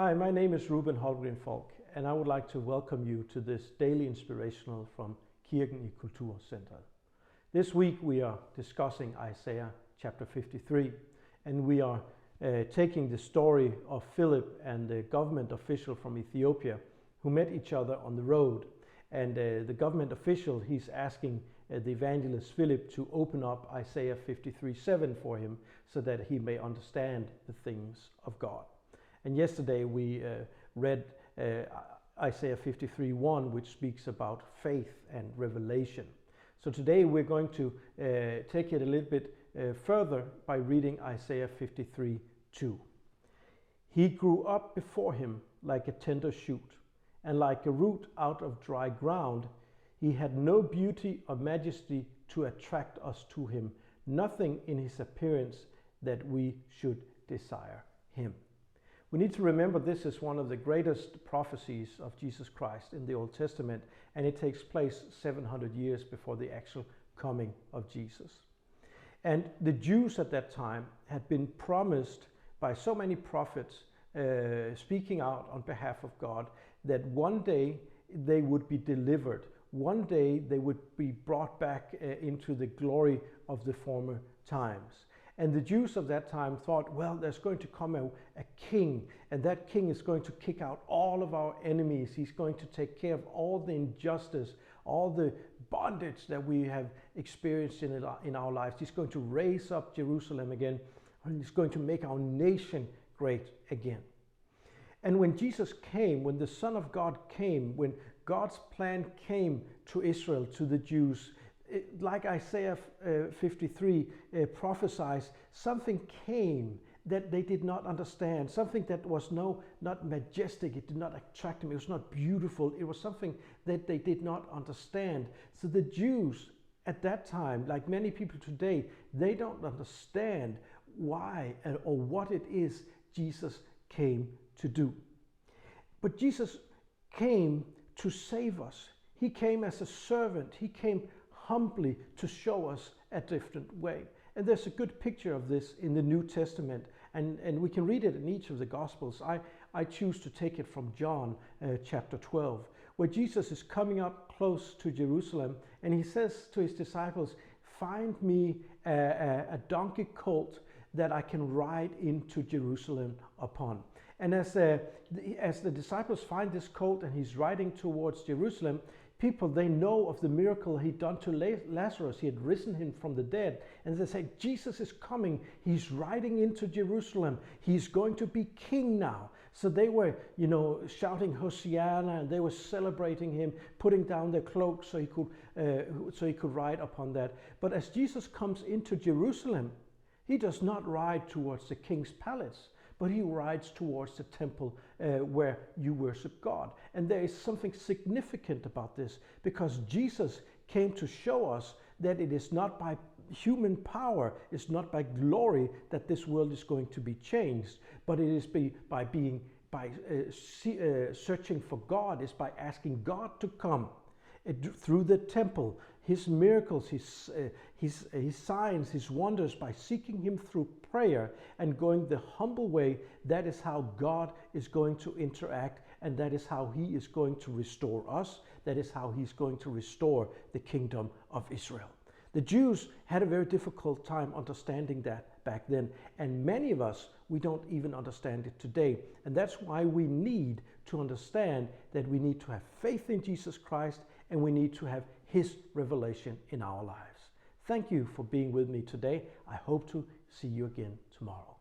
Hi, my name is Ruben ENG, and I would like to welcome you to this daily inspirational from Kirken i Kulturcentret. This week we are discussing Isaiah chapter 53, and we are taking the story of Philip and the government official from Ethiopia who met each other on the road. And the government official, he's asking the evangelist Philip to open up Isaiah 53:7 for him so that he may understand the things of God. And yesterday we read Isaiah 53:1, which speaks about faith and revelation. So today we're going to take it a little bit further by reading Isaiah 53:2. He grew up before him like a tender shoot, and like a root out of dry ground. He had no beauty or majesty to attract us to him, nothing in his appearance that we should desire him. We need to remember this is one of the greatest prophecies of Jesus Christ in the Old Testament, and it takes place 700 years before the actual coming of Jesus. And the Jews at that time had been promised by so many prophets speaking out on behalf of God that one day they would be delivered. One day they would be brought back into the glory of the former times. And the Jews of that time thought, well, there's going to come a king, and that king is going to kick out all of our enemies. He's going to take care of all the injustice, all the bondage that we have experienced in our lives. He's going to raise up Jerusalem again, and he's going to make our nation great again. And when Jesus came, when the Son of God came, when God's plan came to Israel, to the Jews, like Isaiah 53 prophesies, something came that they did not understand, something that was not majestic, it did not attract them, it was not beautiful, it was something that they did not understand. So the Jews at that time, like many people today, they don't understand why or what it is Jesus came to do. But Jesus came to save us. He came as a servant. He came humbly to show us a different way. And there's a good picture of this in the New Testament, and we can read it in each of the Gospels. I choose to take it from John chapter 12, where Jesus is coming up close to Jerusalem, and he says to his disciples, "Find me a donkey colt that I can ride into Jerusalem upon." And as the disciples find this colt and he's riding towards Jerusalem, people, they know of the miracle he'd done to Lazarus. He had risen him from the dead. And they say, Jesus is coming. He's riding into Jerusalem. He's going to be king now. So they were, shouting Hosanna, and they were celebrating him, putting down their cloaks so he could ride upon that. But as Jesus comes into Jerusalem, he does not ride towards the king's palace, but he rides towards the temple where you worship God. And there is something significant about this, because Jesus came to show us that it is not by human power, it's not by glory that this world is going to be changed, but it is by searching for God, is by asking God to come. Through the temple, his miracles, his signs, his wonders, by seeking him through prayer and going the humble way, that is how God is going to interact, and that is how he is going to restore us. That is how he's going to restore the kingdom of Israel. The Jews had a very difficult time understanding that back then, and many of us, we don't even understand it today. And that's why we need to understand that we need to have faith in Jesus Christ, and we need to have his revelation in our lives. Thank you for being with me today. I hope to see you again tomorrow.